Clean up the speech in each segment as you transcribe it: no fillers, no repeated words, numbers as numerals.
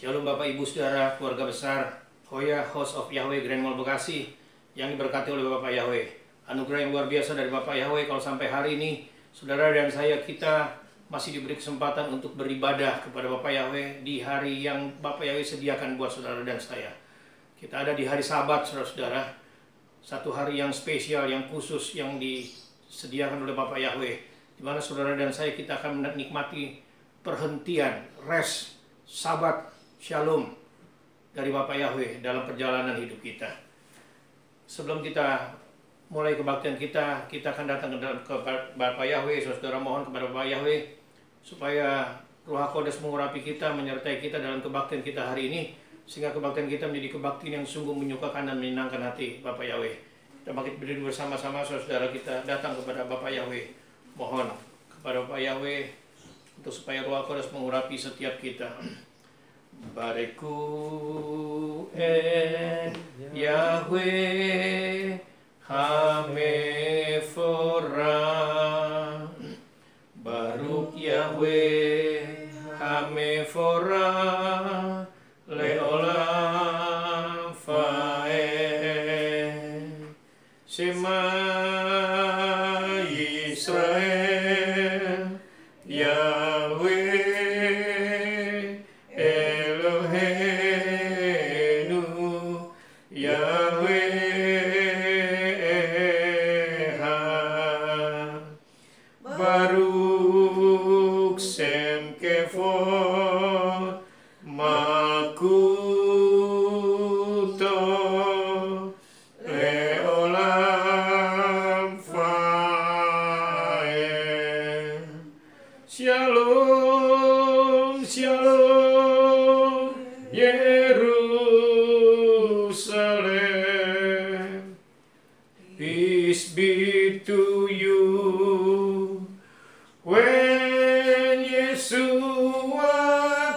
Shalom Bapak Ibu Saudara, keluarga besar Hoya House of Yahweh Grand Mall Bekasi yang diberkati oleh Bapak Yahweh. Anugerah yang luar biasa dari Bapak Yahweh kalau sampai hari ini saudara dan saya kita masih diberi kesempatan untuk beribadah kepada Bapak Yahweh di hari yang Bapak Yahweh sediakan buat saudara dan saya. Kita ada di hari Sabat, saudara-saudara. Satu hari yang spesial, yang khusus, yang disediakan oleh Bapak Yahweh, di mana saudara dan saya kita akan menikmati perhentian, rest, Sabat, Shalom dari Bapak Yahweh dalam perjalanan hidup kita. Sebelum kita mulai kebaktian kita akan datang ke Bapak Yahweh. Saudara mohon kepada Bapak Yahweh supaya Roh HaKodes mengurapi kita, menyertai kita dalam kebaktian kita hari ini, sehingga kebaktian kita menjadi kebaktian yang sungguh menyukakan dan menyenangkan hati Bapak Yahweh. Kita bangkit berdiri bersama-sama, saudara, kita datang kepada Bapak Yahweh. Mohon kepada Bapak Yahweh untuk supaya Roh HaKodes mengurapi setiap kita. Bareku Yahweh Hamefora, Baruk Yahweh Hamefora Leolam Fae, Shema Yisrael Yahweh Shalom, shalom, Yerusalem. Peace be to you. When Yeshua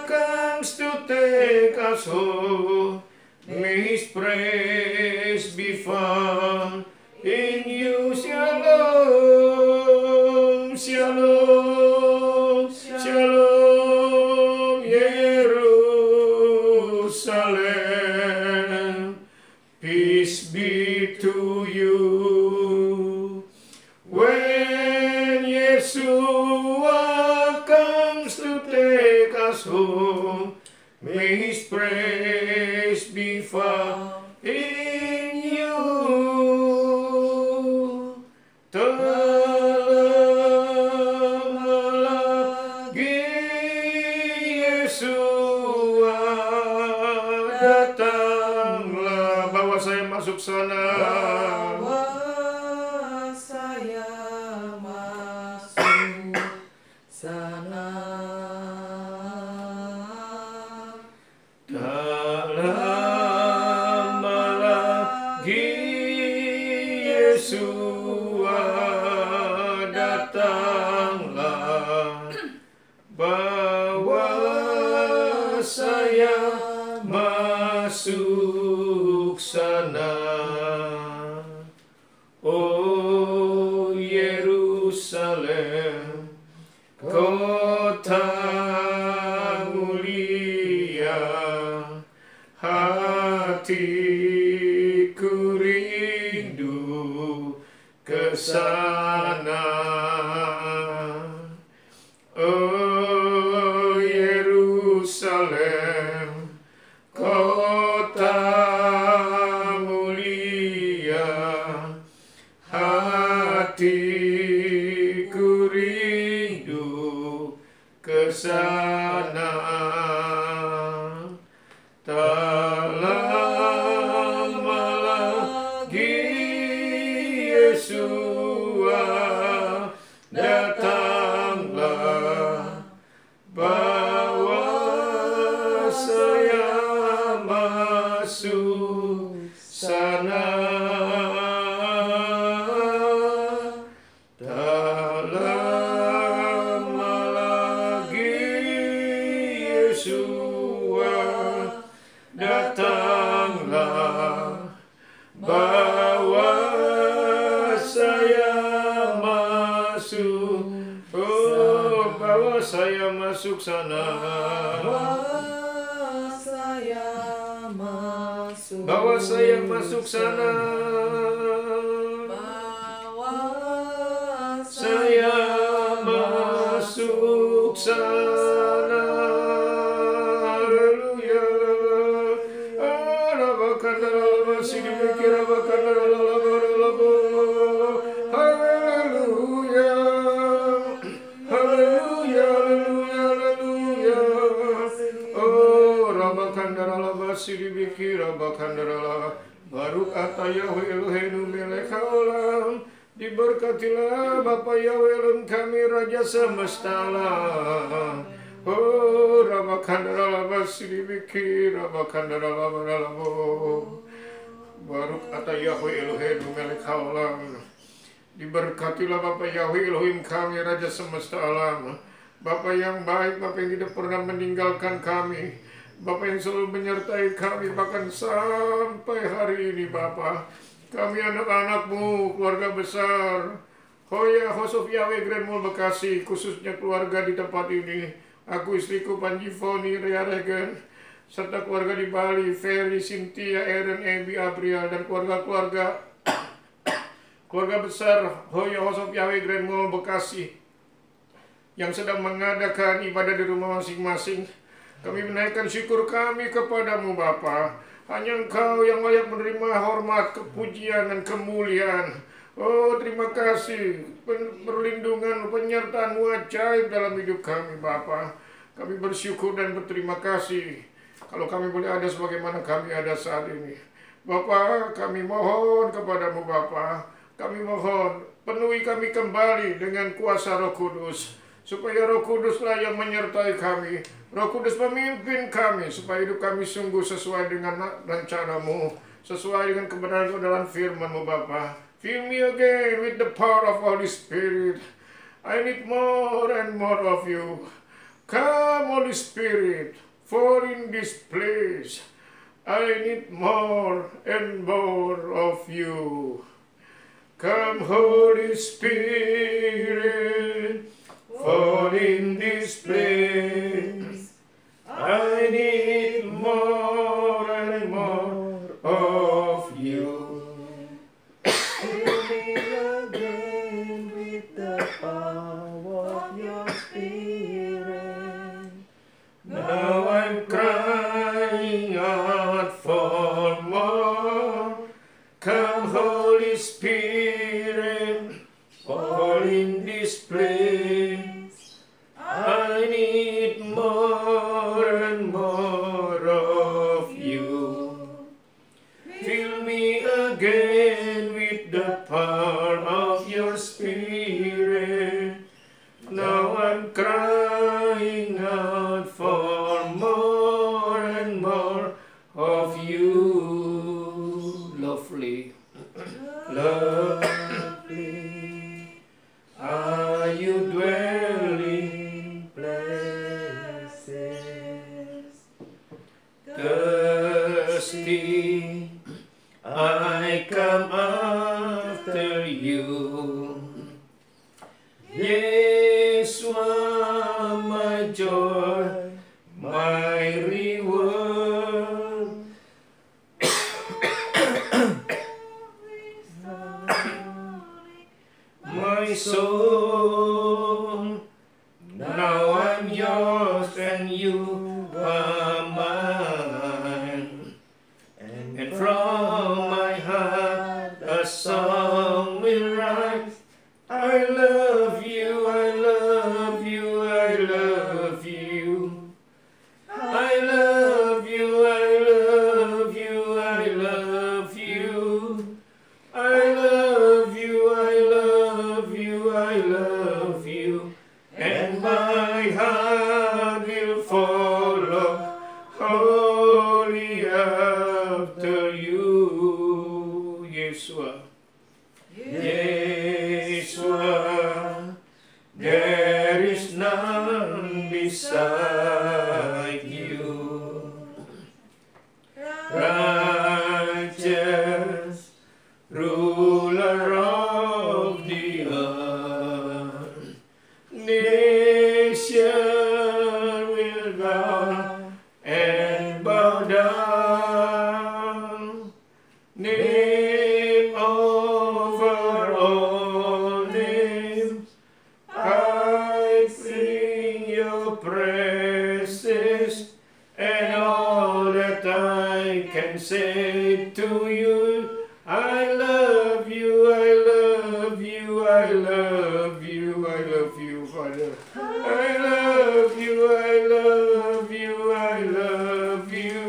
comes to take us home, may His praise be found in you. Shalom, shalom, shalom, Yerusalem. Peace be to you. When Yeshua comes to take us home, may His praise be found in you. Datanglah, bawa saya masuk sana. Bawa saya masuk sana. Tak lama lagi Yeshua datanglah, bawa saya masuk sana. Oh Yerusalem, kota mulia, hatiku rindu ke sana. Oh Yerusalem, kota mulia, hatiku rindu ke sana. Tak lama lagi Yeshua datanglah, bawa saya masuk sana. Tak lama lagi Yeshua datanglah, bawa saya masuk. Oh, bawa saya masuk sana. Bawa saya masuk sana. Bawa Saya masuk sana. Haleluya. Arabakandala sini mikir abakandala labo. Haleluya. Haleluya. Haleluya. Oh, rabakandala sini mikir abakandala. Baruk ata Yahweh Eloheinu melek haolam. Diberkatilah Bapa Yahweh Elohim kami Raja semesta alam. Oh, Rabakandara Basiri Biki, Rabakandara Labaralabo. Baruk ata Yahweh Eloheinu melek haolam. Diberkatilah Bapa Yahweh Elohim kami Raja semesta alam. Bapa yang baik, Bapa yang tidak pernah meninggalkan kami, Bapa yang selalu menyertai kami bahkan sampai hari ini. Bapa, kami anak-anak-Mu, keluarga besar Hoya House of Yahweh Grand Mall Bekasi, khususnya keluarga di tempat ini, aku, istriku Panji Foni, Ria Regen, serta keluarga di Bali, Ferry, Cynthia, Aaron, Ebi, Abrial, dan keluarga-keluarga keluarga besar Hoya House of Yahweh Grand Mall Bekasi yang sedang mengadakan ibadah di rumah masing-masing. Kami menaikkan syukur kami kepadamu Bapa. Hanya Engkau yang layak menerima hormat, kepujian, dan kemuliaan. Oh, terima kasih perlindungan, penyertaan-Mu ajaib dalam hidup kami Bapa. Kami bersyukur dan berterima kasih kalau kami boleh ada sebagaimana kami ada saat ini. Bapa, kami mohon kepadamu Bapa. Kami mohon penuhi kami kembali dengan kuasa Roh Kudus, supaya Roh Kuduslah yang menyertai kami. Roh Kudus memimpin kami supaya hidup kami sungguh sesuai dengan rencana-Mu, sesuai dengan kebenaran dalam firman-Mu Bapa. Fill me again with the power of Holy Spirit. I need more and more of you. Come Holy Spirit, for in this place I need more and more of you. Come Holy Spirit, for in this place I need more and more of you. Fill me again with the power of your Spirit. Now I'm crying out for more. Come Holy Spirit, for in this place I need more and more of you. Fill me again with the power of your Spirit. Now I'm crying out for more and more of you. Lovely, lovely are you dwelling Places. thirsty. I come after you. Yeshua, my joy, my reward. My soul, now I'm yours and you are mine. And from my heart a song will rise. I love you, I love you, I love you. I love you, I love you, I love you. I love you, I love you, I love you. And my heart will follow wholly after you. Yeshua, Yeshua, there is none beside you. Righteous ruler of the earth, nation will bow and bow down. and say to you, I love you, I love you, I love you, I love you, Father. I love you, I love you, I love you.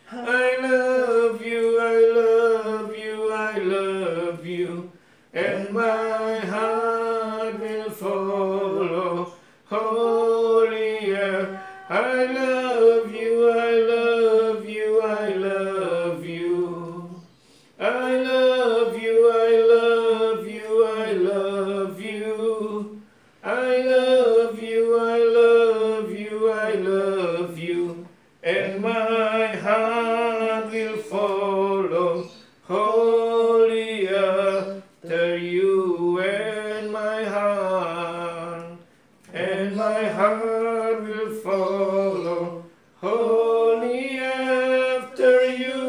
I love you, I love you, I love you, and my heart will follow. Holier, I love you, I love you, I love you. I love you, I love you, I love you. I love you, I love you, I love you, and my heart will follow wholly after you, and my heart will follow wholly after you.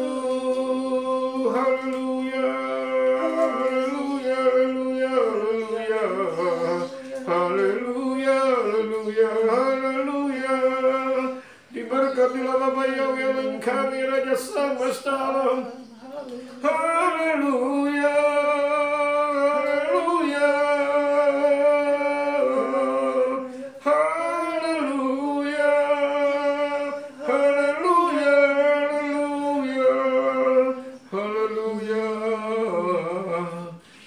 Hallelujah, hallelujah, hallelujah, hallelujah, hallelujah, hallelujah. Diberkatilah Bapa Yahweh Elohim kami, Raja semesta alam. Haleluya, haleluya, haleluya, haleluya, haleluya,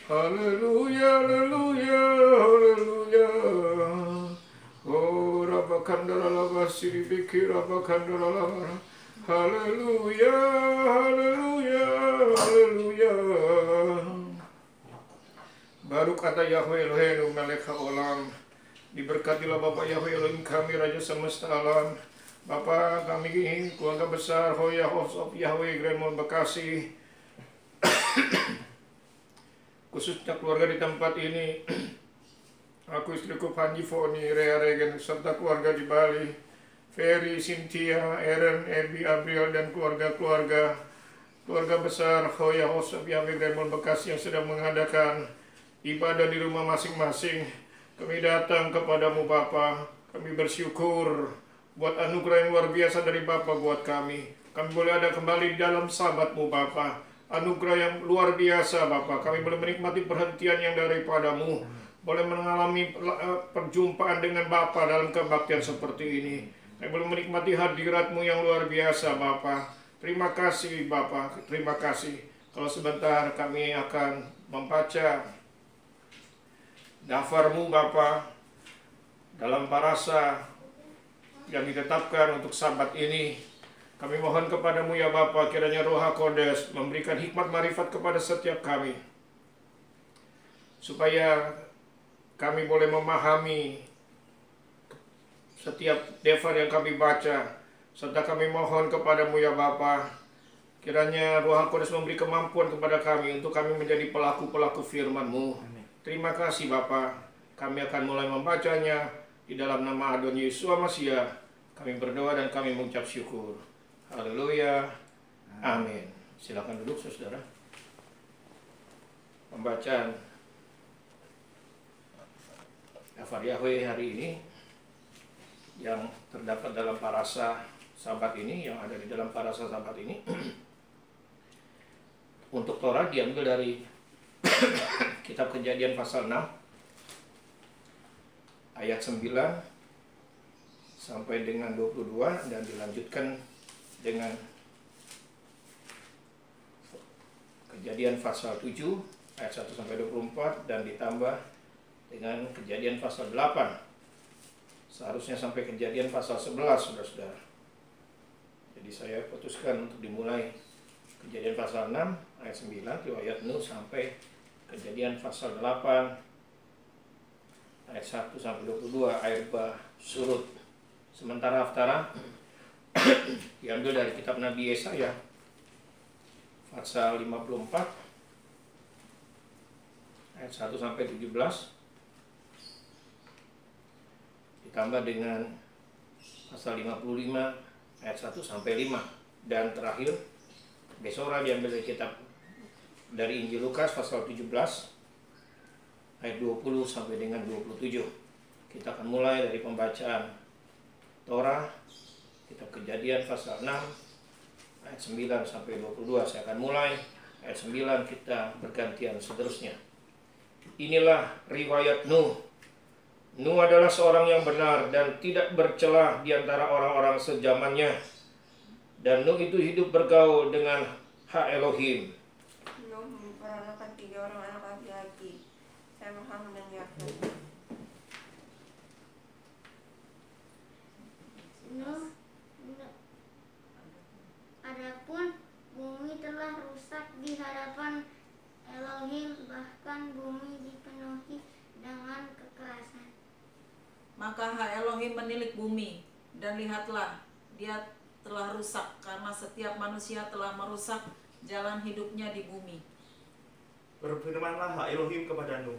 haleluya, haleluya, haleluya. Oh, Rabakandara Labasiri Biki Rabakandara Labara. Haleluya, haleluya, haleluya. Baru kata Yahweh Elohim Melek Haolam. Diberkatilah Bapak Yahweh Elohim kami, Raja semesta alam. Bapak kami, keluarga besar Hoya House of Yahweh Grand Mall Bekasi, khususnya keluarga di tempat ini. Aku, istriku Panji Foni, Rea Regen, serta keluarga di Bali, Ferry, Cynthia, Aaron, Ebi, Abriel, dan keluarga besar Hoya House of Yahweh Grand Mall Bekasi yang sedang mengadakan ibadah di rumah masing-masing. Kami datang kepadamu Bapa. Kami bersyukur buat anugerah yang luar biasa dari Bapa buat kami. Kami boleh ada kembali di dalam sahabatmu Bapa. Anugerah yang luar biasa Bapa. Kami boleh menikmati perhentian yang daripadamu. Boleh mengalami perjumpaan dengan Bapa dalam kebaktian seperti ini. Kami boleh menikmati hadirat-Mu yang luar biasa Bapa. Terima kasih Bapa, terima kasih. Kalau sebentar kami akan membaca daftar-Mu Bapa dalam parasa yang ditetapkan untuk sabat ini. Kami mohon kepadamu ya Bapa, kiranya Roh HaKodes memberikan hikmat marifat kepada setiap kami, supaya kami boleh memahami setiap daftar yang kami baca. Serta kami mohon kepadamu ya Bapa, kiranya Roh HaKodes memberi kemampuan kepada kami untuk kami menjadi pelaku-pelaku firman-Mu. Terima kasih Bapa. Kami akan mulai membacanya di dalam nama Adon Yesua Masiah. Kami berdoa dan kami mengucap syukur. Haleluya. Amin. Silakan duduk saudara. Pembacaan daftar Yahweh hari ini yang terdapat dalam parasa sabat ini, yang ada di dalam parasa sabat ini. Untuk Torah diambil dari kitab Kejadian pasal 6 ayat 9 sampai dengan 22 dan dilanjutkan dengan Kejadian pasal 7 ayat 1 sampai 24 dan ditambah dengan Kejadian pasal 8. Seharusnya sampai Kejadian pasal 11 saudara-saudara. Jadi saya putuskan untuk dimulai Kejadian pasal 6 ayat 9 riwayat Nuh sampai Kejadian pasal 8 ayat 1 sampai 22 air bah surut. Sementara Haftara diambil dari kitab Nabi Yesaya pasal 54 ayat 1 sampai 17 ditambah dengan pasal 55 ayat 1 sampai 5 dan terakhir Besora diambil dari kitab dari Injil Lukas pasal 17 ayat 20 sampai dengan 27. Kita akan mulai dari pembacaan Torah kitab Kejadian pasal 6 ayat 9 sampai 22. Saya akan mulai ayat 9, kita bergantian seterusnya. Inilah riwayat Nuh. Nuh adalah seorang yang benar dan tidak bercela di antara orang-orang sezamannya. Dan Nuh itu hidup bergaul dengan hak Elohim. Nuh memperanakan 3 orang anak laki-laki, Sem, Ham, dan Yafet. Adapun bumi telah rusak di hadapan Elohim, bahkan bumi dipenuhi dengan kekerasan. Maka Elohim menilik bumi, dan lihatlah, dia telah rusak, karena setiap manusia telah merusak jalan hidupnya di bumi. Berfirmanlah Elohim kepada Nuh,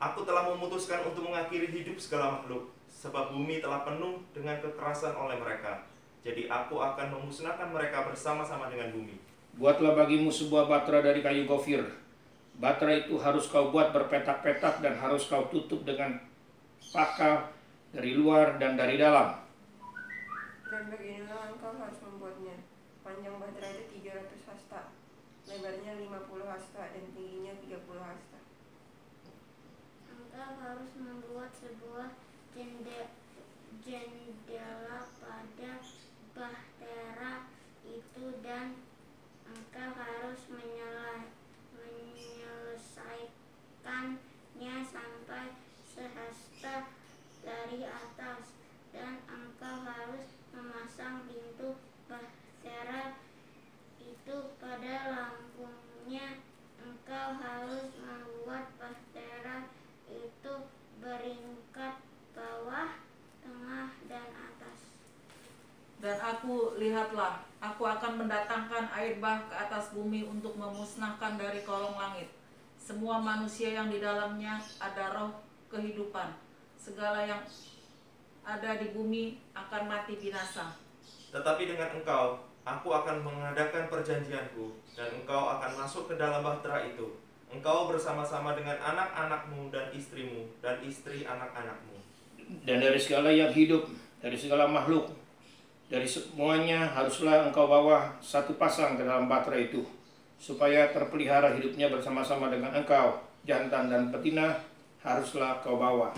Aku telah memutuskan untuk mengakhiri hidup segala makhluk, sebab bumi telah penuh dengan kekerasan oleh mereka. Jadi aku akan memusnahkan mereka bersama-sama dengan bumi. Buatlah bagimu sebuah batra dari kayu gofir. Batra itu harus kau buat berpetak-petak dan harus kau tutup dengan pakal dari luar dan dari dalam. Dan beginilah engkau harus membuatnya. Panjang batra itu 300 hasta, lebarnya 50 hasta, dan tingginya 30 hasta. Engkau harus membuat sebuah jendela pada bahtera itu, dan engkau harus menyelesaikannya sampai sehasta dari atas, dan engkau harus memasang pintu bahtera itu pada lambungnya. Engkau harus membuat bahtera itu beringkat bawah, tengah, dan atas. Dan lihatlah, aku akan mendatangkan air bah ke atas bumi untuk memusnahkan dari kolong langit semua manusia yang di dalamnya ada roh kehidupan. Segala yang ada di bumi akan mati binasa. Tetapi dengan engkau, aku akan mengadakan perjanjianku, dan engkau akan masuk ke dalam bahtera itu. Engkau bersama-sama dengan anak-anakmu dan istrimu, dan istri anak-anakmu. Dan dari segala yang hidup, dari segala makhluk, dari semuanya haruslah engkau bawa satu pasang ke dalam bahtera itu, supaya terpelihara hidupnya bersama-sama dengan engkau. Jantan dan betina haruslah kau bawa.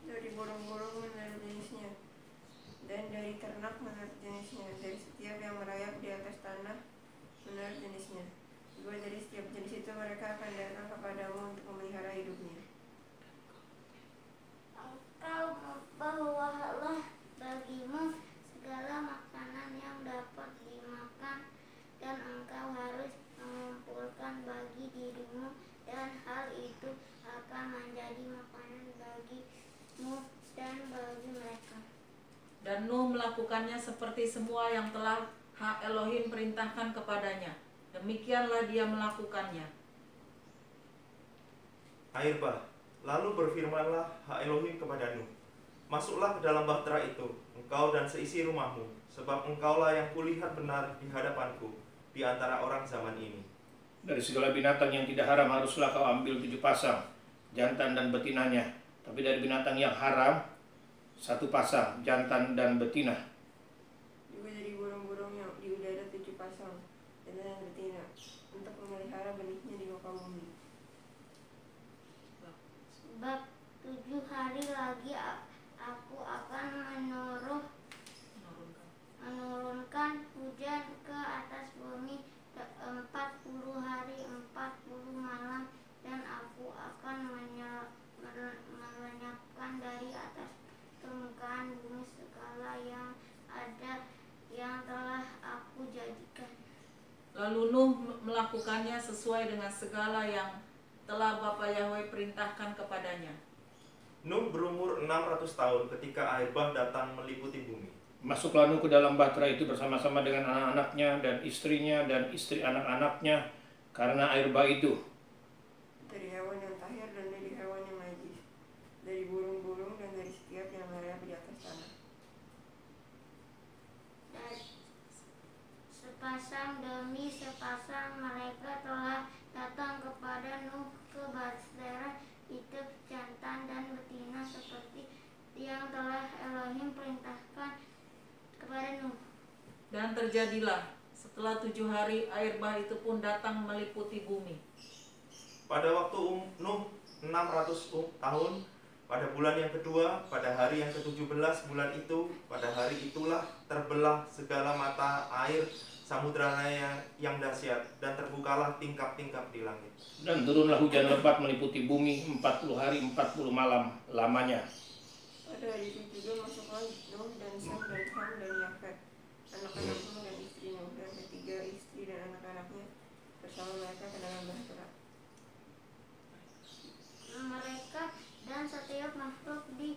Dari burung-burung menurut jenisnya, dan dari ternak menurut jenisnya, dari setiap yang merayap di atas tanah menurut jenisnya. Juga dari setiap jenis itu mereka akan datang kepadamu untuk memelihara hidupnya. Engkau bawalah bagimu segala makanan yang dapat dimakan, dan engkau harus mengumpulkan bagi dirimu, dan hal itu akan menjadi makanan bagimu dan bagi mereka. Dan Nuh melakukannya seperti semua yang telah Elohim perintahkan kepadanya. Demikianlah dia melakukannya. Air bah, lalu berfirmanlah Elohim kepada Nuh, Masuklah ke dalam bahtera itu, engkau dan seisi rumahmu, sebab engkaulah yang kulihat benar di hadapanku di antara orang zaman ini. Dari segala binatang yang tidak haram haruslah kau ambil 7 pasang, jantan dan betinanya. Tapi dari binatang yang haram, 1 pasang, jantan dan betina. Juga dari burung-burung yang di udara 7 pasang, jantan dan betina, untuk memelihara benihnya di muka bumi. Sebab 7 hari lagi aku akan menurunkan hujan ke atas bumi 40 hari 40 malam, dan aku akan melenyapkan dari atas permukaan bumi segala yang ada yang telah aku jadikan. Lalu Nuh melakukannya sesuai dengan segala yang telah Bapa Yahweh perintahkan kepadanya. Nuh berumur 600 tahun ketika air bah datang meliputi bumi. Masuklah Nuh ke dalam bahtera itu bersama-sama dengan anak-anaknya dan istrinya dan istri anak-anaknya, karena air bah itu. Dari hewan yang tahir dan dari hewan yang najis, dari burung-burung dan dari setiap yang merayap di atas tanah. Dan sepasang demi sepasang mereka telah datang kepada Nuh ke bahtera itu, jantan dan betina, seperti yang telah Elohim perintahkan kepada Nuh. Dan terjadilah Setelah 7 hari, air bah itu pun datang meliputi bumi. Pada waktu Nuh 600 tahun, pada bulan yang kedua, pada hari yang ke-17 bulan itu, pada hari itulah terbelah segala mata air samudra raya yang dahsyat, dan terbukalah tingkap-tingkap di langit. Dan turunlah hujan lebat meliputi bumi 40 hari 40 malam lamanya. Pada hari itu juga masuklah Nuh dan Sem dan Ham dan Yafet, anak-anak Nuh dan istri Nuh, dan ketiga istri dan anak-anaknya bersama mereka ke dalam bahtera. Mereka dan setiap makhluk di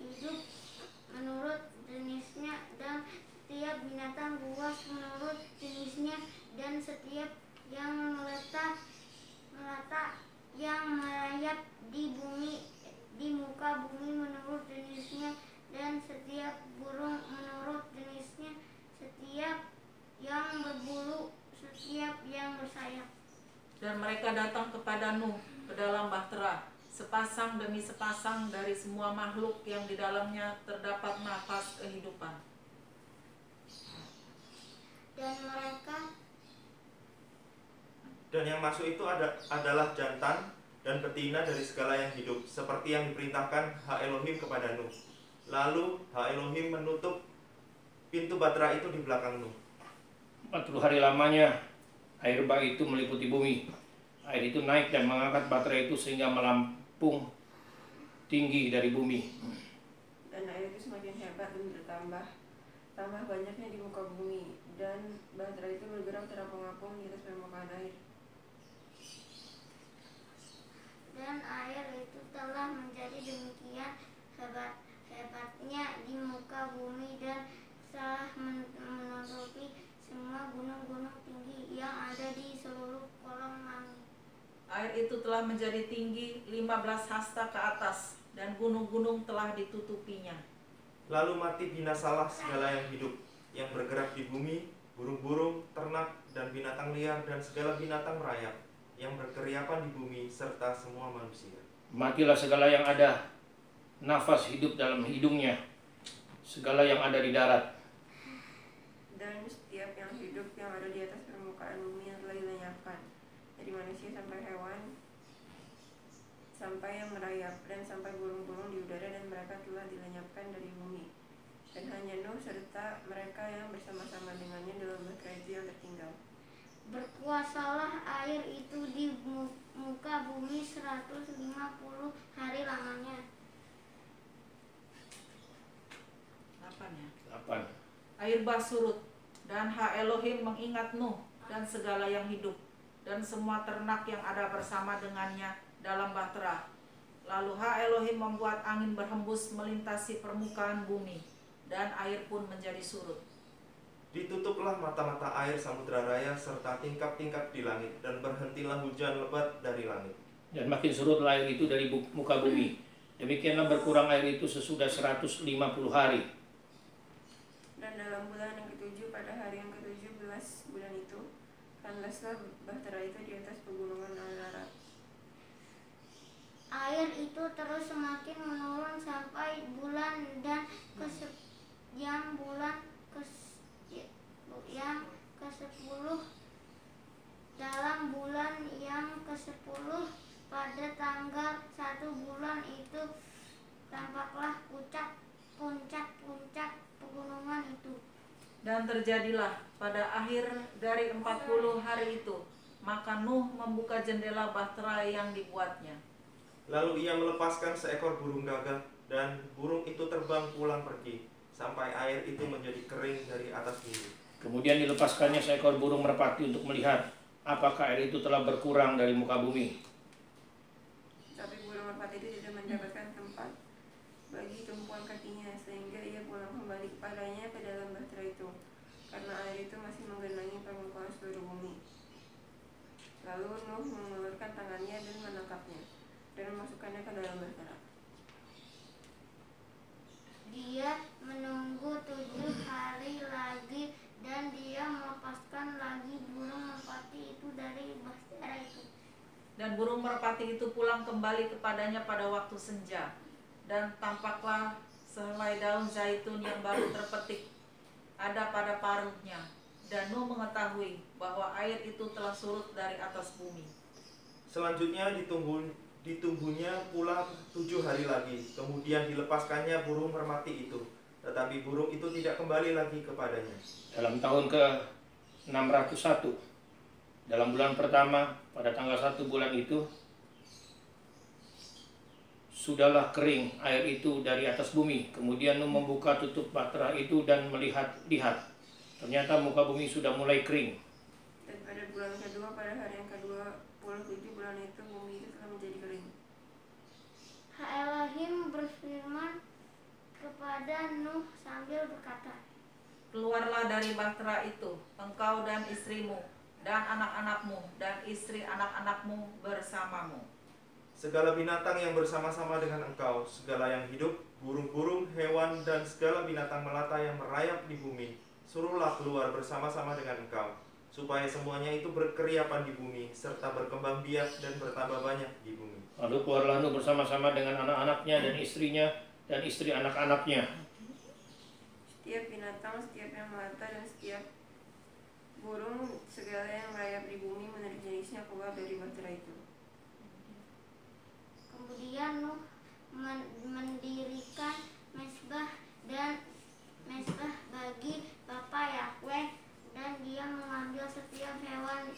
hidup menurut jenisnya, dan setiap binatang buas menurut jenisnya, dan setiap yang melata yang merayap di bumi, di muka bumi menurut jenisnya, dan setiap burung menurut jenisnya, setiap yang berbulu, setiap yang bersayap. Dan mereka datang kepada Nuh ke dalam bahtera, sepasang demi sepasang dari semua makhluk yang di dalamnya terdapat nafas kehidupan. Dan yang masuk itu adalah jantan dan betina dari segala yang hidup, seperti yang diperintahkan Ha Elohim kepada Nuh. Lalu Ha Elohim menutup pintu bahtera itu di belakang Nuh. 40 hari lamanya air bah itu meliputi bumi. Air itu naik dan mengangkat bahtera itu sehingga melampung tinggi dari bumi. Dan air itu semakin hebat dan tambah banyaknya di muka bumi, dan bahtera itu bergerak terapung-apung di atas permukaan air. Dan air itu telah menjadi demikian hebatnya di muka bumi, dan telah menutupi semua gunung-gunung tinggi yang ada di seluruh kolong langit. Air itu telah menjadi tinggi 15 hasta ke atas, dan gunung-gunung telah ditutupinya. Lalu mati binasalah segala yang hidup, yang bergerak di bumi, burung-burung, ternak, dan binatang liar, dan segala binatang merayap yang berkeriapan di bumi, serta semua manusia. Matilah segala yang ada nafas hidup dalam hidungnya, segala yang ada di darat. Dan setiap yang hidup yang ada di atas permukaan bumi yang telah dilenyapkan, dari manusia sampai hewan, sampai yang merayap, dan sampai burung-burung di udara, dan mereka telah dilenyapkan dari bumi. Dan hanya Nuh serta mereka yang bersama-sama dengannya dalam bahtera itu yang tertinggal. Berkuasalah air itu di muka bumi 150 hari lamanya. 8. Air bah surut, dan Ha Elohim mengingat Nuh dan segala yang hidup, dan semua ternak yang ada bersama dengannya dalam bahtera. Lalu Ha Elohim membuat angin berhembus melintasi permukaan bumi, dan air pun menjadi surut. Ditutuplah mata-mata air samudra raya serta tingkap-tingkap di langit, dan berhentilah hujan lebat dari langit. Dan makin surutlah air itu dari muka bumi. Demikianlah berkurang air itu sesudah 150 hari. Dan dalam bulan yang ke-7 pada hari yang ke-17 bulan itu, kandaslah bahtera itu di atas pegunungan Ararat. Air itu terus semakin menurun sampai bulan yang ke-10. Dalam bulan yang ke-10 pada tanggal 1 bulan itu tampaklah puncak pegunungan itu. Dan terjadilah pada akhir dari 40 hari itu, maka Nuh membuka jendela bahtera yang dibuatnya. Lalu ia melepaskan seekor burung gagak, dan burung itu terbang pulang pergi, sampai air itu menjadi kering dari atas bumi. Kemudian dilepaskannya seekor burung merpati untuk melihat apakah air itu telah berkurang dari muka bumi. Tapi burung merpati itu tidak mendapatkan tempat bagi tumpuan kakinya, sehingga ia pulang kembali kepadanya ke dalam bahtera itu, karena air itu masih menggenangi permukaan seluruh bumi. Lalu Nuh mengulurkan tangannya dan menangkapnya, dan memasukkannya ke dalam bahtera. Dia menunggu 7 hari lagi, dan dia melepaskan lagi burung merpati itu dari bahtera itu. Dan burung merpati itu pulang kembali kepadanya pada waktu senja, dan tampaklah sehelai daun zaitun yang baru terpetik ada pada paruhnya, Dan Nuh mengetahui bahwa air itu telah surut dari atas bumi. Selanjutnya ditunggunya pula 7 hari lagi. Kemudian dilepaskannya burung merpati itu. Tetapi burung itu tidak kembali lagi kepadanya. Dalam tahun ke-601, dalam bulan pertama, pada tanggal 1 bulan itu, sudahlah kering air itu dari atas bumi. Kemudian Nuh membuka tutup bahtera itu dan lihat, ternyata muka bumi sudah mulai kering. Dan pada bulan kedua, pada hari yang ke-27 bulan itu, bumi itu telah menjadi kering. Elohim berfirman kepada Nuh sambil berkata, Keluarlah dari bahtera itu, engkau dan istrimu, dan anak-anakmu, dan istri anak-anakmu bersamamu. Segala binatang yang bersama-sama dengan engkau, segala yang hidup, burung-burung, hewan, dan segala binatang melata yang merayap di bumi, suruhlah keluar bersama-sama dengan engkau, supaya semuanya itu berkeriapan di bumi, serta berkembang biak dan bertambah banyak di bumi. Lalu keluarlah Nuh bersama-sama dengan anak-anaknya dan istrinya dan istri anak-anaknya. Setiap binatang, setiap yang melata, dan setiap burung, segala yang merayap di bumi menurut jenisnya keluar dari bahtera itu. Kemudian Nuh mendirikan mezbah bagi Bapa Yahweh, dan dia mengambil setiap hewan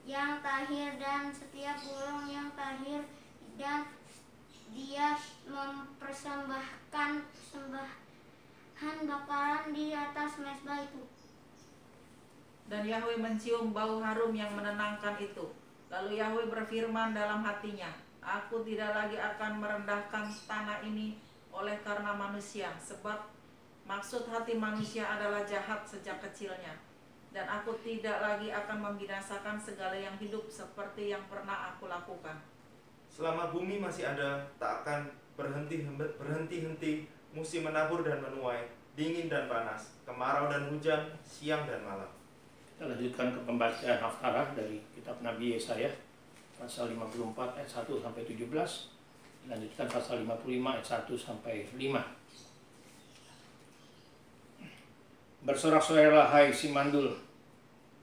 yang tahir dan setiap burung yang tahir, dan dia mempersembahkan persembahan bakaran di atas mezbah itu. Dan Yahweh mencium bau harum yang menenangkan itu. Lalu Yahweh berfirman dalam hatinya, Aku tidak lagi akan merendahkan tanah ini oleh karena manusia, sebab maksud hati manusia adalah jahat sejak kecilnya. Dan aku tidak lagi akan membinasakan segala yang hidup seperti yang pernah aku lakukan. Selama bumi masih ada, tak akan berhenti-henti musim menabur dan menuai, dingin dan panas, kemarau dan hujan, siang dan malam. Kita lanjutkan ke pembacaan haftarah dari kitab Nabi Yesaya, pasal 54 ayat 1 sampai 17. Lanjutkan pasal 55 ayat 1 sampai 5. Bersorak-sorai hai si mandul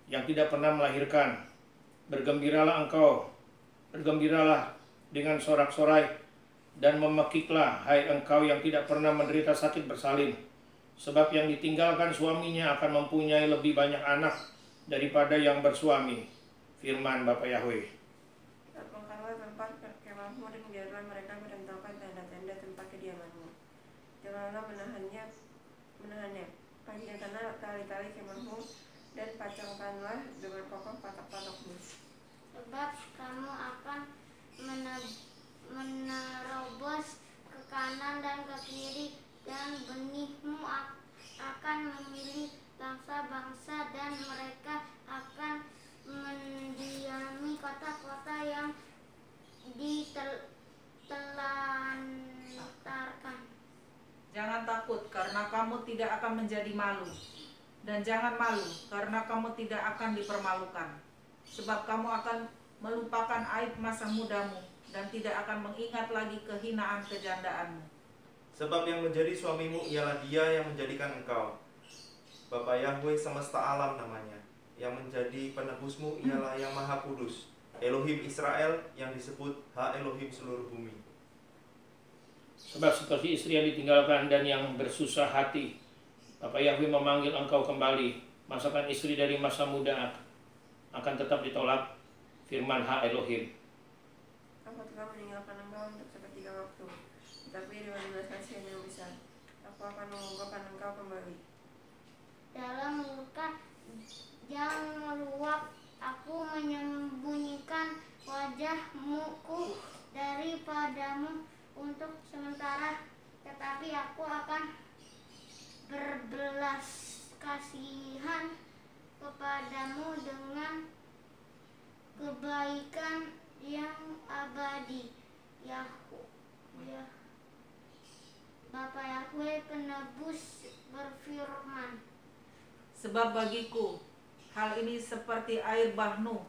yang tidak pernah melahirkan. Bergembiralah engkau, bergembiralah dengan sorak-sorai, dan memekiklah hai engkau yang tidak pernah menderita sakit bersalin. Sebab yang ditinggalkan suaminya akan mempunyai lebih banyak anak daripada yang bersuami. Firman Bapa Yahweh. Lapangkanlah tempat kemahmu dan biarlah mereka merentaukan tenda-tenda tempat kediamanmu. Janganlah menahannya panjangkanlah tali-tali kemahmu dan pacangkanlah dengan kokoh patok-patokmu. Sebab kamu akan menerobos ke kanan dan ke kiri, dan benihmu akan memilih bangsa-bangsa, dan mereka akan mendiami kota-kota yang ditelantarkan. Jangan takut, karena kamu tidak akan menjadi malu. Dan jangan malu, karena kamu tidak akan dipermalukan. Sebab kamu akan melupakan aib masa mudamu, dan tidak akan mengingat lagi kehinaan kejandaanmu. Sebab yang menjadi suamimu ialah Dia yang menjadikan engkau. Bapa Yahweh semesta alam namanya. Yang menjadi penebusmu ialah Yang Maha Kudus, Elohim Israel, yang disebut Ha Elohim seluruh bumi. Sebab seperti istri yang ditinggalkan dan yang bersusah hati, Bapa Yahweh memanggil engkau kembali. Masakan istri dari masa muda akan tetap ditolak. Firman Ha Elohim. Aku telah meninggalkan engkau untuk seketika waktu, tetapi dengan belas kasihan yang besar, aku akan mengumpulkan engkau kembali. Dalam murka yang meluap, aku menyembunyikan wajahku daripadamu untuk sementara, tetapi aku akan berbelas kasihan kepadamu dengan kebaikan yang abadi. Bapa Yahweh penebus berfirman, Sebab bagiku hal ini seperti air bah Nuh,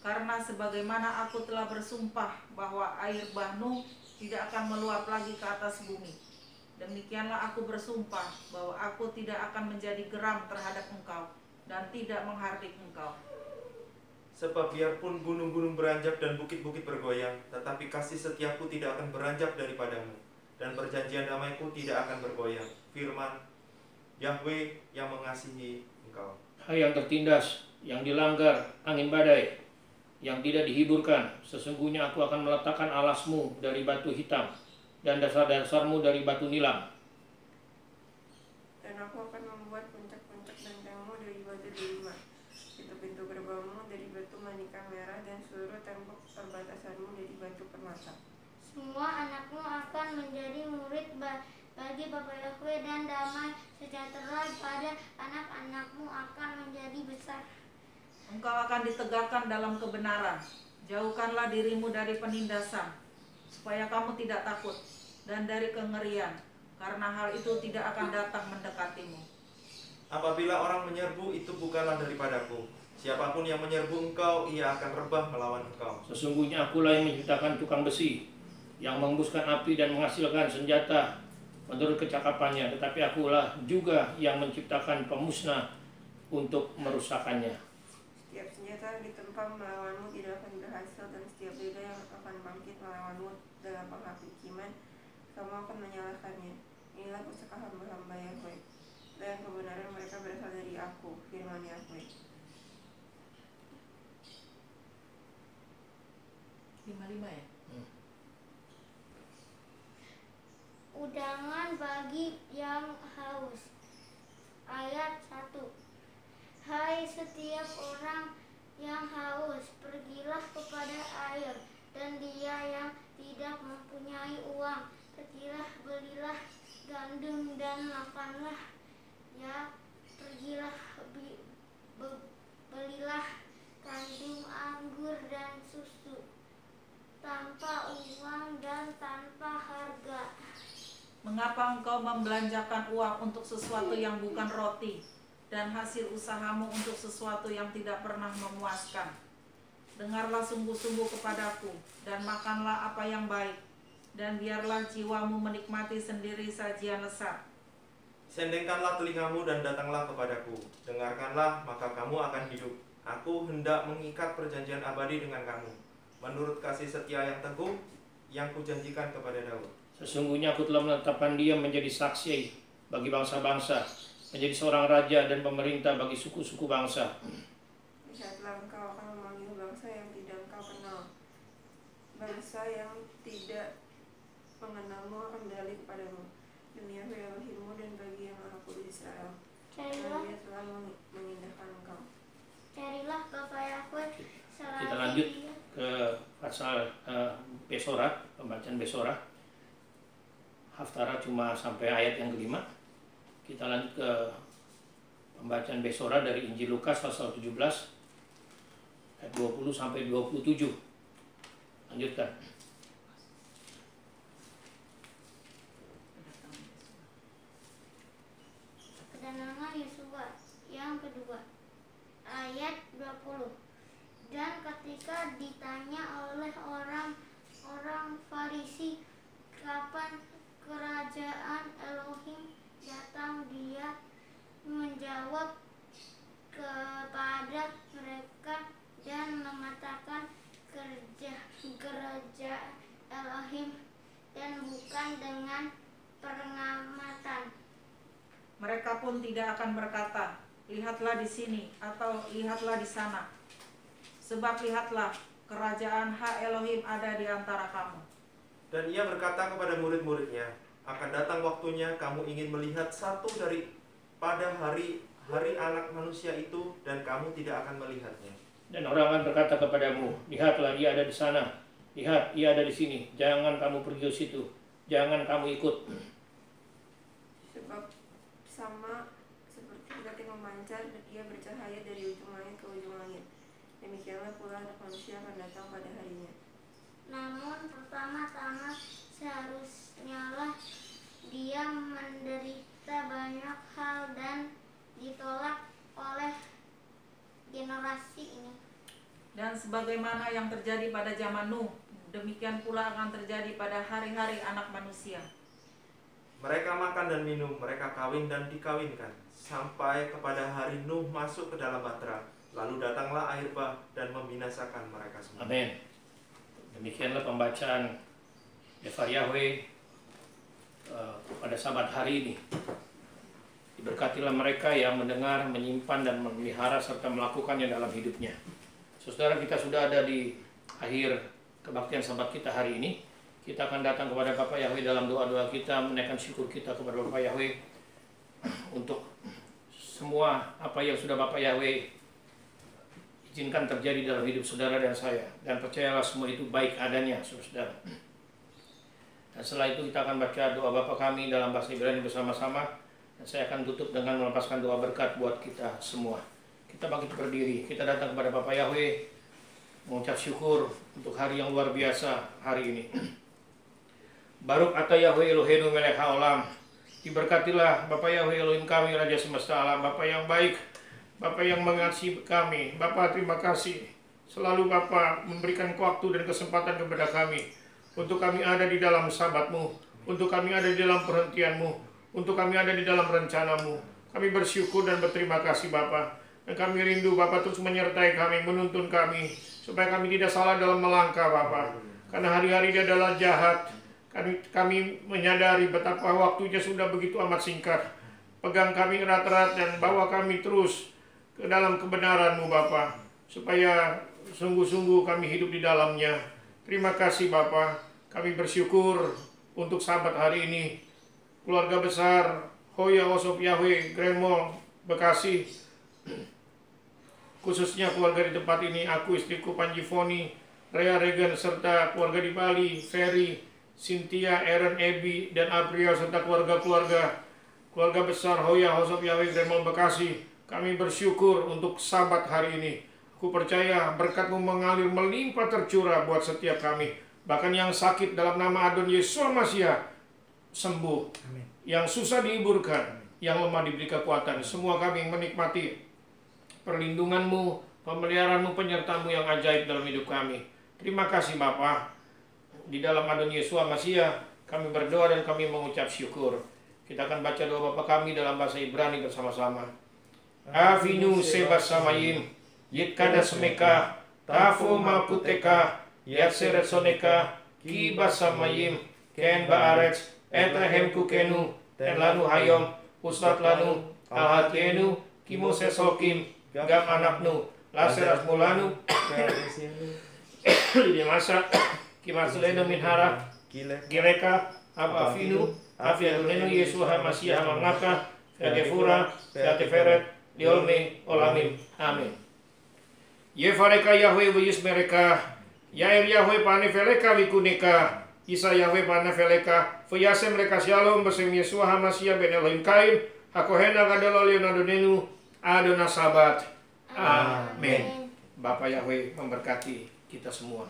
karena sebagaimana aku telah bersumpah bahwa air bah Nuh tidak akan meluap lagi ke atas bumi. Demikianlah aku bersumpah bahwa aku tidak akan menjadi geram terhadap engkau, dan tidak menghardik engkau. Sebab biarpun gunung-gunung beranjak dan bukit-bukit bergoyang, tetapi kasih setiaku tidak akan beranjak daripadamu, dan perjanjian damaiku tidak akan bergoyang. Firman Yahweh yang mengasihi engkau. Hai yang tertindas, yang dilanggar angin badai, yang tidak dihiburkan, sesungguhnya aku akan meletakkan alasmu dari batu hitam, dan dasar-dasarmu dari batu nilam. Dan aku akan membuat puncak-puncak bentengmu dari batu delima, pintu-pintu gerbangmu dari batu manika merah, dan seluruh tembok perbatasanmu dari batu permata. Semua anakmu akan menjadi murid bagi Bapa Yahweh, dan damai sejahtera pada anak-anakmu akan menjadi besar. Engkau akan ditegakkan dalam kebenaran. Jauhkanlah dirimu dari penindasan, supaya kamu tidak takut, dan dari kengerian, karena hal itu tidak akan datang mendekatimu. Apabila orang menyerbu, itu bukanlah daripadaku. Siapapun yang menyerbu engkau, ia akan rebah melawan engkau. Sesungguhnya akulah yang menciptakan tukang besi, yang mengembuskan api dan menghasilkan senjata menurut kecakapannya, tetapi akulah juga yang menciptakan pemusnah untuk merusakkannya. Setiap senjata yang ditempam melawanmu tidak akan berhasil, dan setiap lidah yang akan bangkit melawanmu dalam penghakiman, kamu akan menyalahkannya. Inilah pusaka hamba-hamba Yahweh, dan kebenaran mereka berasal dari aku, firman Yahweh. 55 ya? Undangan bagi yang haus. Ayat 1. Hai setiap orang yang haus, pergilah kepada air, dan dia yang tidak mempunyai uang, pergilah belilah gandum dan makanlah. Ya, pergilah belilah kandung anggur dan susu, tanpa uang dan tanpa harga. Mengapa engkau membelanjakan uang untuk sesuatu yang bukan roti, dan hasil usahamu untuk sesuatu yang tidak pernah memuaskan? Dengarlah sungguh-sungguh kepadaku, dan makanlah apa yang baik, dan biarlah jiwamu menikmati sendiri sajian lesat. Sendengkanlah telingamu dan datanglah kepadaku. Dengarkanlah, maka kamu akan hidup. Aku hendak mengikat perjanjian abadi dengan kamu, menurut kasih setia yang teguh yang kujanjikan kepada Daud. Sesungguhnya aku telah menetapkan dia menjadi saksi bagi bangsa-bangsa, menjadi seorang raja dan pemerintah bagi suku-suku bangsa. Lihatlah, engkau akan memanggil bangsa yang tidak engkau kenal. Bangsa yang tidak mengenalmu akan beralih kepadamu, demi Yahweh Elohimmu dan bagi yang Maha Kudus Israel. Karena dia telah mengindahkan engkau. Carilah Bapa Yahweh selagi Kita lanjut ke pasal Besora, pembacaan Besora. Haftarah cuma sampai ayat yang kelima. Kita lanjut ke pembacaan Besora dari Injil Lukas pasal 17 ayat 20 sampai 27. Lanjutkan. Kedatangan Yesua yang kedua. Ayat 20. Dan ketika ditanya oleh orang-orang Farisi kapan kerajaan Elohim datang, dia menjawab kepada mereka dan mengatakan, kerajaan Elohim dan bukan dengan pengamatan. Mereka pun tidak akan berkata, lihatlah di sini atau lihatlah di sana. Sebab lihatlah, kerajaan Ha Elohim ada di antara kamu. Dan ia berkata kepada murid-muridnya, akan datang waktunya kamu ingin melihat satu daripada hari anak manusia itu, dan kamu tidak akan melihatnya. Dan orang akan berkata kepadamu, lihatlah ia ada di sana, lihat ia ada di sini, jangan kamu pergi ke situ, jangan kamu ikut. Sebab sama seperti zat yang memancar, ia bercahaya dari ujung langit ke ujung langit. Demikianlah pula anak manusia akan datang pada harinya. Namun pertama-tama seharusnyalah dia menderita banyak hal dan ditolak oleh generasi ini. Dan sebagaimana yang terjadi pada zaman Nuh, demikian pula akan terjadi pada hari-hari anak manusia. Mereka makan dan minum, mereka kawin dan dikawinkan, sampai kepada hari Nuh masuk ke dalam Bahtera. Lalu datanglah air bah dan membinasakan mereka semua. Amin. Demikianlah pembacaan Nefar Yahweh pada Sabat hari ini. Diberkatilah mereka yang mendengar, menyimpan, dan memelihara serta melakukannya dalam hidupnya. Saudara, kita sudah ada di akhir kebaktian Sabat kita hari ini. Kita akan datang kepada Bapa Yahweh dalam doa-doa kita, menaikkan syukur kita kepada Bapa Yahweh untuk semua apa yang sudah Bapa Yahweh izinkan terjadi dalam hidup saudara dan saya. Dan percayalah semua itu baik adanya, saudara. Dan setelah itu kita akan baca doa Bapa kami dalam bahasa Ibrani bersama-sama. Dan saya akan tutup dengan melepaskan doa berkat buat kita semua. Kita bangkit berdiri, kita datang kepada Bapa Yahweh, mengucap syukur untuk hari yang luar biasa hari ini. Baruch atah Yahweh Eloheinu melech haolam. Diberkatilah Bapa Yahweh Elohim kami, Raja semesta alam, Bapa yang baik, Bapa yang mengasihi kami. Bapa, terima kasih. Selalu Bapa memberikan waktu dan kesempatan kepada kami, untuk kami ada di dalam sabat-Mu, untuk kami ada di dalam perhentian-Mu, untuk kami ada di dalam rencana-Mu. Kami bersyukur dan berterima kasih Bapa. Dan kami rindu Bapa terus menyertai kami, menuntun kami, supaya kami tidak salah dalam melangkah Bapa. Karena hari-hari dia adalah jahat. Kami menyadari betapa waktunya sudah begitu amat singkat. Pegang kami erat-erat dan bawa kami terus ke dalam kebenaran-Mu Bapa, supaya sungguh-sungguh kami hidup di dalamnya. Terima kasih Bapa. Kami bersyukur untuk Sabat hari ini. Keluarga besar Hoya House of Yahweh Grand Mall Bekasi, khususnya keluarga di tempat ini, aku, istriku Panji Foni, Raya Regan, serta keluarga di Bali, Ferry, Cynthia, Aaron, Ebi, dan April, serta keluarga besar Hoya House of Yahweh Grand Mall Bekasi. Kami bersyukur untuk Sabat hari ini. Aku percaya berkat-Mu mengalir melimpah tercurah buat setiap kami. Bahkan yang sakit dalam nama Adon Yesus Masiah sembuh. Amin. Yang susah dihiburkan, yang lemah diberi kekuatan. Semua kami menikmati perlindungan-Mu, pemeliharaan-Mu, penyertaan-Mu yang ajaib dalam hidup kami. Terima kasih Bapa. Di dalam Adon Yesus Masiah kami berdoa dan kami mengucap syukur. Kita akan baca doa Bapa kami dalam bahasa Ibrani bersama-sama. Avinu sebas samayim, yitkada semeka, tafo malkuteka, yatseret soneka, kibas samayim, ken baaretz, etrehem kukenu, ten lanu hayom, ustat lanu, alhatienu, kimo sesokim, gam anaknu, laserat mulanu, di masa kimasulenu minhara, gileka, abafinu, afiadunenu Yesus Hamasiah hamangaka, fiadefura, fiadeferet, diolme olamin. Amin. Yefareka Yahweh wiyus mereka, Yair Yahweh panefeleka wikuneka, Isa Yahweh panefeleka, Fuyase mereka shalom bersem Yesus Hamasiah ben Elohim kain, Hakohena kadelo leonadonenu, Adonai Sabat. Amin. Bapak Yahweh memberkati kita semua.